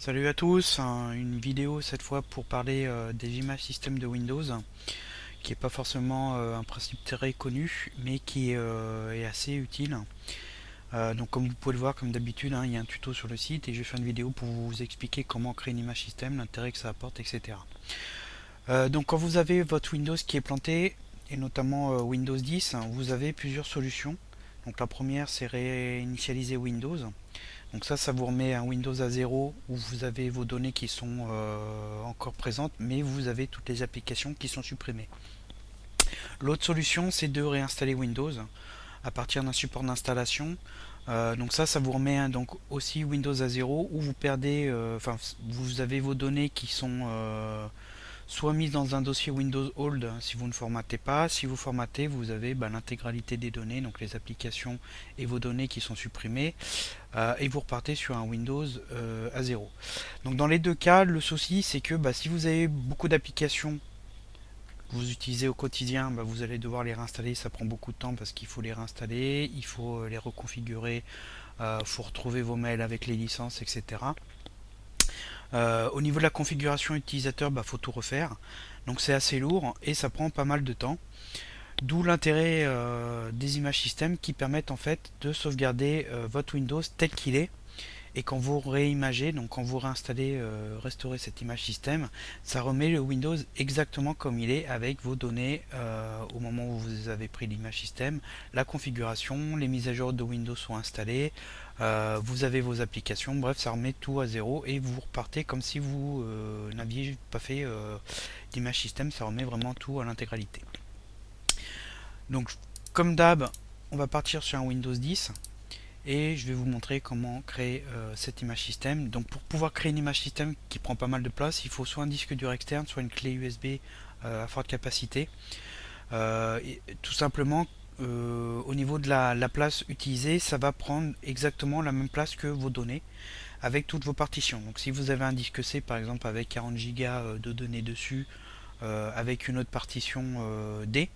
Salut à tous, une vidéo cette fois pour parler des images système de Windows, qui n'est pas forcément un principe très connu, mais qui est assez utile. Donc comme vous pouvez le voir, comme d'habitude, il y a un tuto sur le site et je vais faire une vidéo pour vous expliquer comment créer une image système, l'intérêt que ça apporte, etc. Donc quand vous avez votre Windows qui est planté, et notamment Windows 10, vous avez plusieurs solutions. Donc la première, c'est réinitialiser Windows. Donc ça vous remet un Windows à zéro où vous avez vos données qui sont encore présentes, mais vous avez toutes les applications qui sont supprimées. L'autre solution, c'est de réinstaller Windows à partir d'un support d'installation. Donc ça vous remet donc aussi Windows à zéro où vous perdez, vous avez vos données qui sont soit mise dans un dossier Windows Old si vous ne formatez pas. Si vous formatez, vous avez l'intégralité des données, donc les applications et vos données qui sont supprimées, et vous repartez sur un Windows à zéro. Donc dans les deux cas, le souci c'est que si vous avez beaucoup d'applications que vous utilisez au quotidien, vous allez devoir les réinstaller, ça prend beaucoup de temps parce qu'il faut les réinstaller, il faut les reconfigurer, il faut retrouver vos mails avec les licences, etc. Au niveau de la configuration utilisateur, faut tout refaire. Donc c'est assez lourd et ça prend pas mal de temps. D'où l'intérêt des images système qui permettent en fait de sauvegarder votre Windows tel qu'il est. Et quand vous réimagez, donc quand vous réinstallez, restaurez cette image système, ça remet le Windows exactement comme il est avec vos données au moment où vous avez pris l'image système, la configuration, les mises à jour de Windows sont installées, vous avez vos applications, bref, ça remet tout à zéro et vous repartez comme si vous n'aviez pas fait d'image système, ça remet vraiment tout à l'intégralité. Donc, comme d'hab, on va partir sur un Windows 10 et je vais vous montrer comment créer cette image système. Donc pour pouvoir créer une image système qui prend pas mal de place, il faut soit un disque dur externe, soit une clé USB à forte capacité. Tout simplement, au niveau de la place utilisée, ça va prendre exactement la même place que vos données avec toutes vos partitions. Donc si vous avez un disque C par exemple avec 40 Go de données dessus, avec une autre partition D,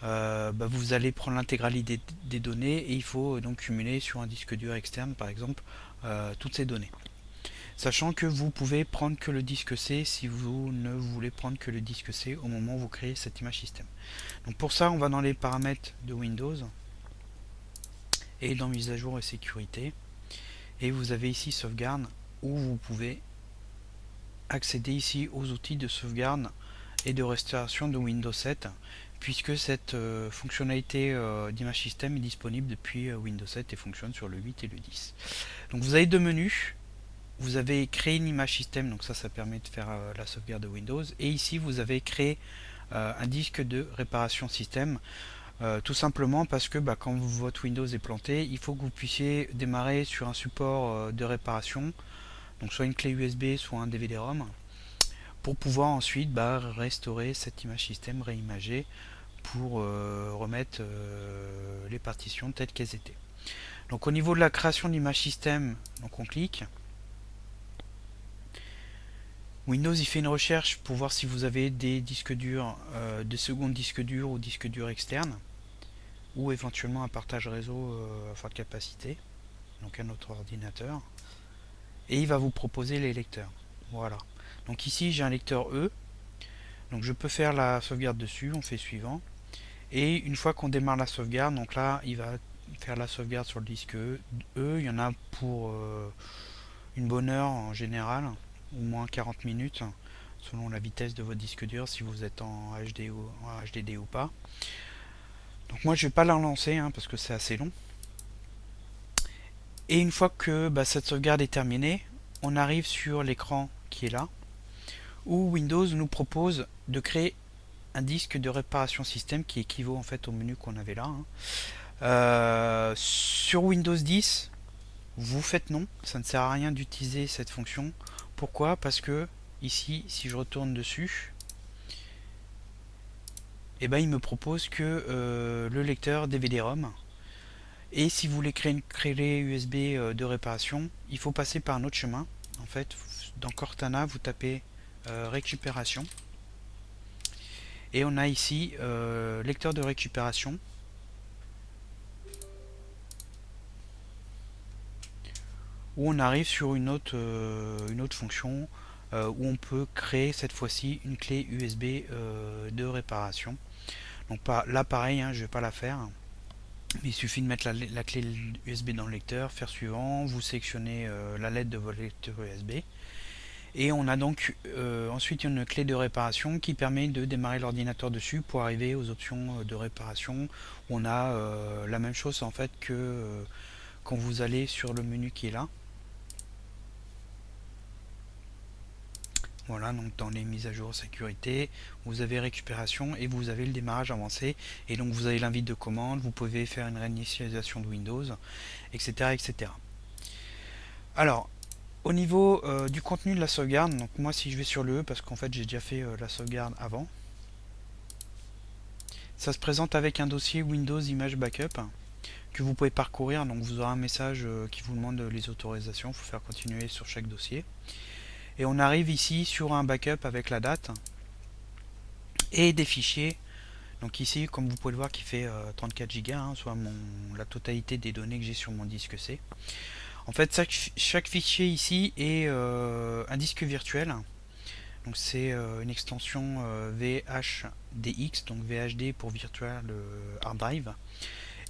vous allez prendre l'intégralité des données et il faut donc cumuler sur un disque dur externe par exemple toutes ces données. Sachant que vous pouvez prendre que le disque C si vous ne voulez prendre que le disque C au moment où vous créez cette image système. Donc pour ça on va dans les paramètres de Windows et dans mise à jour et sécurité et vous avez ici sauvegarde où vous pouvez accéder ici aux outils de sauvegarde et de restauration de Windows 7 puisque cette fonctionnalité d'image système est disponible depuis Windows 7 et fonctionne sur le 8 et le 10. Donc vous avez deux menus, vous avez créé une image système, donc ça permet de faire la sauvegarde de Windows, et ici vous avez créé un disque de réparation système, tout simplement parce que quand votre Windows est planté, il faut que vous puissiez démarrer sur un support de réparation, donc soit une clé USB, soit un DVD-ROM, pour pouvoir ensuite restaurer cette image système réimagée pour remettre les partitions telles qu'elles étaient. Donc au niveau de la création d'image système, donc on clique. Windows il fait une recherche pour voir si vous avez des disques durs, de secondes disques durs ou disques durs externes, ou éventuellement un partage réseau à forte capacité, donc un autre ordinateur, et il va vous proposer les lecteurs. Voilà. Donc ici j'ai un lecteur E, donc je peux faire la sauvegarde dessus, on fait suivant. Et une fois qu'on démarre la sauvegarde, donc là il va faire la sauvegarde sur le disque E. Il y en a pour une bonne heure en général, au moins 40 minutes, selon la vitesse de votre disque dur, si vous êtes en HD ou en HDD ou pas. Donc moi je vais pas la relancer parce que c'est assez long. Et une fois que cette sauvegarde est terminée, on arrive sur l'écran qui est là, où Windows nous propose de créer un disque de réparation système qui équivaut en fait au menu qu'on avait là. Sur Windows 10, vous faites non, ça ne sert à rien d'utiliser cette fonction. Pourquoi? Parce que ici, si je retourne dessus, il me propose que le lecteur DVD-ROM. Et si vous voulez créer une clé USB de réparation, il faut passer par un autre chemin. En fait, dans Cortana, vous tapez récupération. Et on a ici lecteur de où on arrive sur une autre fonction où on peut créer cette fois-ci une clé USB de réparation. Donc là pareil, hein, je vais pas la faire. Il suffit de mettre la clé USB dans le lecteur, faire suivant, vous sélectionnez la lettre de votre lecteur USB. Et on a donc ensuite une clé de réparation qui permet de démarrer l'ordinateur dessus pour arriver aux options de réparation. On a la même chose en fait que quand vous allez sur le menu qui est là. Voilà, donc dans les mises à jour sécurité, vous avez récupération et vous avez le démarrage avancé. Et donc vous avez l'invite de commande, vous pouvez faire une réinitialisation de Windows, etc. etc. Alors, au niveau du contenu de la sauvegarde, donc moi si je vais sur le E, parce qu'en fait j'ai déjà fait la sauvegarde avant, ça se présente avec un dossier Windows Image Backup que vous pouvez parcourir. Donc vous aurez un message qui vous demande les autorisations, il faut faire continuer sur chaque dossier. Et on arrive ici sur un backup avec la date et des fichiers. Donc ici, comme vous pouvez le voir, qui fait 34 Go, hein, soit la totalité des données que j'ai sur mon disque C. En fait, chaque fichier ici est un disque virtuel. Donc c'est une extension VHDX, donc VHD pour Virtual Hard Drive.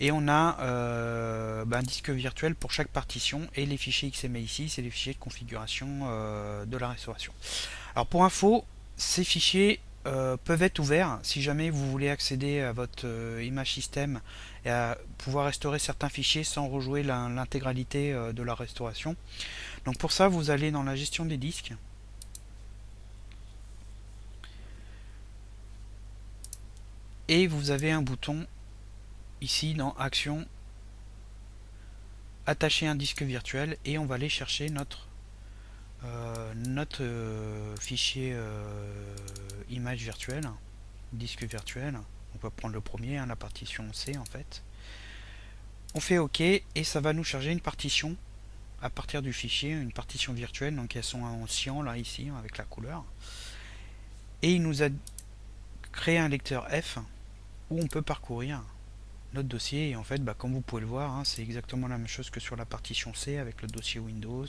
Et on a un disque virtuel pour chaque partition, et les fichiers XML ici, c'est les fichiers de configuration de la restauration. Alors pour info, ces fichiers peuvent être ouverts si jamais vous voulez accéder à votre image système et à pouvoir restaurer certains fichiers sans rejouer l'intégralité de la restauration. Donc pour ça, vous allez dans la gestion des disques. Et vous avez un bouton ici dans Action, attacher un disque virtuel, et on va aller chercher notre fichier image virtuelle, disque virtuel. On va prendre le premier, hein, la partition C en fait. On fait OK et ça va nous charger une partition à partir du fichier, une partition virtuelle. Donc elles sont en cyan là ici avec la couleur. Et il nous a créé un lecteur F où on peut parcourir notre dossier. Et en fait, comme vous pouvez le voir, hein, c'est exactement la même chose que sur la partition C avec le dossier Windows,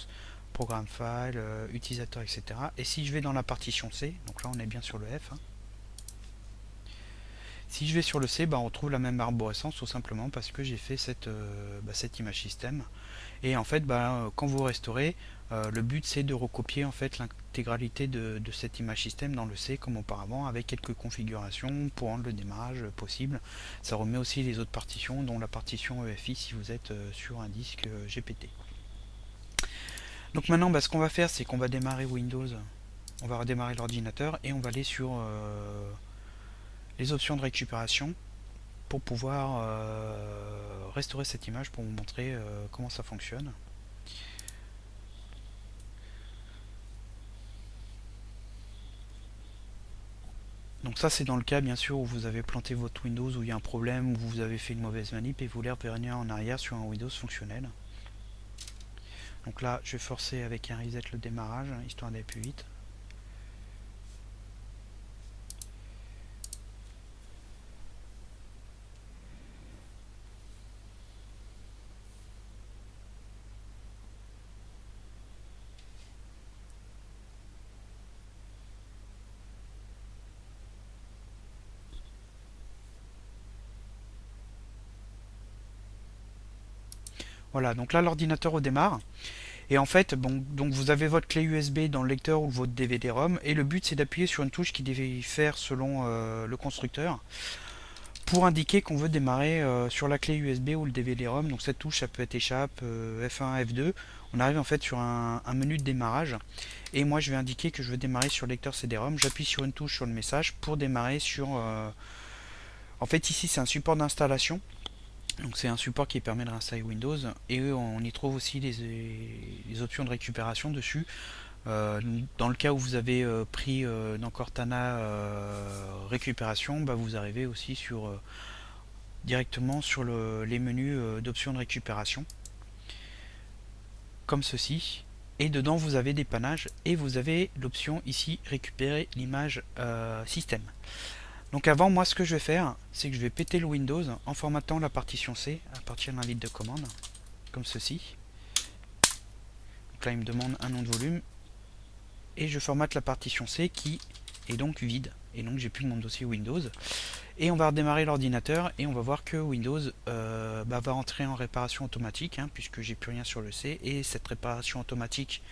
programme file, utilisateur, etc. Et si je vais dans la partition C, donc là on est bien sur le F, hein. Si je vais sur le C, on retrouve la même arborescence tout simplement parce que j'ai fait cette image système. Et en fait, quand vous restaurez, le but c'est de recopier en fait l'intégralité de cette image système dans le C comme auparavant, avec quelques configurations pour rendre le démarrage possible. Ça remet aussi les autres partitions, dont la partition EFI si vous êtes sur un disque GPT. Donc maintenant, ce qu'on va faire, c'est qu'on va démarrer Windows, on va redémarrer l'ordinateur et on va aller sur les options de récupération pour pouvoir restaurer cette image, pour vous montrer comment ça fonctionne. Donc ça c'est dans le cas bien sûr où vous avez planté votre Windows, où il y a un problème, où vous avez fait une mauvaise manip et vous voulez revenir en arrière sur un Windows fonctionnel. Donc là je vais forcer avec un reset le démarrage, histoire d'aller plus vite. Voilà, donc là l'ordinateur redémarre. Et en fait, donc vous avez votre clé USB dans le lecteur ou votre DVD-ROM, et le but c'est d'appuyer sur une touche qui diffère selon le constructeur pour indiquer qu'on veut démarrer sur la clé USB ou le DVD-ROM. Donc cette touche, ça peut être échappe, F1, F2. On arrive en fait sur un menu de démarrage, et moi je vais indiquer que je veux démarrer sur le lecteur CD-ROM. J'appuie sur une touche sur le message pour démarrer sur... En fait ici c'est un support d'installation. Donc c'est un support qui permet de réinstaller Windows, et on y trouve aussi les options de récupération dessus. Dans le cas où vous avez pris dans Cortana récupération, vous arrivez aussi directement sur les menus d'options de récupération, comme ceci. Et dedans vous avez des panaches et vous avez l'option ici récupérer l'image système. Donc avant, moi ce que je vais faire, c'est que je vais péter le Windows en formatant la partition C à partir d'un invite de commande, comme ceci. Donc là il me demande un nom de volume et je formate la partition C qui est donc vide, et donc j'ai plus mon dossier Windows. Et on va redémarrer l'ordinateur et on va voir que Windows va entrer en réparation automatique, puisque j'ai plus rien sur le C, et cette réparation automatique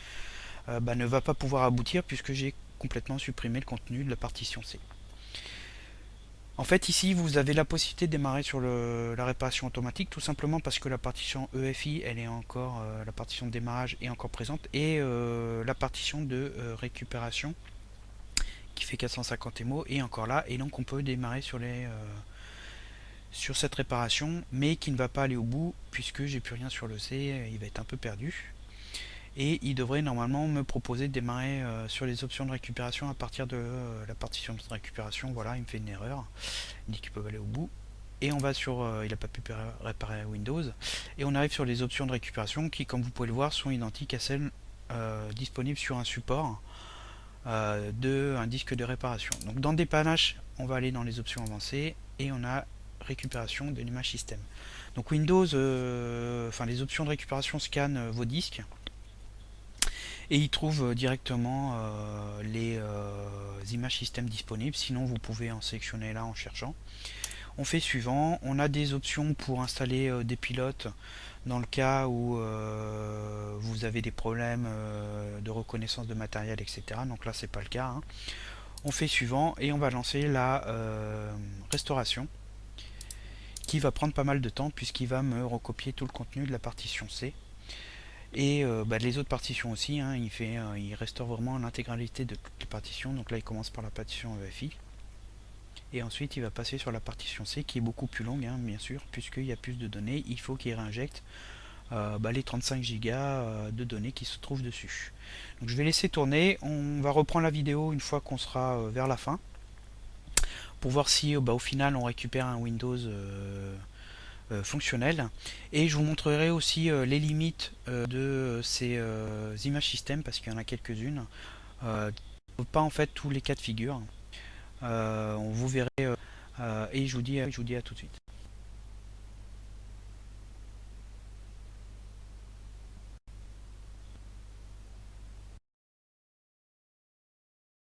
ne va pas pouvoir aboutir puisque j'ai complètement supprimé le contenu de la partition C. En fait, ici, vous avez la possibilité de démarrer sur la réparation automatique, tout simplement parce que la partition EFI, elle est encore, la partition de démarrage est encore présente, et la partition de récupération, qui fait 450 MO, est encore là, et donc on peut démarrer sur cette réparation, mais qui ne va pas aller au bout, puisque j'ai plus rien sur le C, il va être un peu perdu. Et il devrait normalement me proposer de démarrer sur les options de récupération à partir de la partition de récupération. Voilà, il me fait une erreur, il dit qu'ils peuvent aller au bout. Et on va sur, il n'a pas pu réparer Windows, et on arrive sur les options de récupération qui, comme vous pouvez le voir, sont identiques à celles disponibles sur un support d'un disque de réparation. Donc dans dépannage, on va aller dans les options avancées, et on a récupération de l'image système. Donc Windows, les options de récupération scannent vos disques, et il trouve directement les images système disponibles. Sinon vous pouvez en sélectionner là en cherchant. On fait suivant. On a des options pour installer des pilotes dans le cas où vous avez des problèmes de reconnaissance de matériel, etc. Donc là c'est pas le cas. On fait suivant et on va lancer la restauration, qui va prendre pas mal de temps puisqu'il va me recopier tout le contenu de la partition C. Et les autres partitions aussi, il restaure vraiment l'intégralité de toutes les partitions. Donc là il commence par la partition EFI, et ensuite il va passer sur la partition C qui est beaucoup plus longue, bien sûr, puisqu'il y a plus de données. Il faut qu'il réinjecte les 35 Go de données qui se trouvent dessus. Donc je vais laisser tourner, on va reprendre la vidéo une fois qu'on sera vers la fin, pour voir si au final on récupère un Windows fonctionnel, et je vous montrerai aussi les limites de ces images système, parce qu'il y en a quelques-unes, pas en fait tous les cas de figure. On vous verrez, et je vous dis à tout de suite.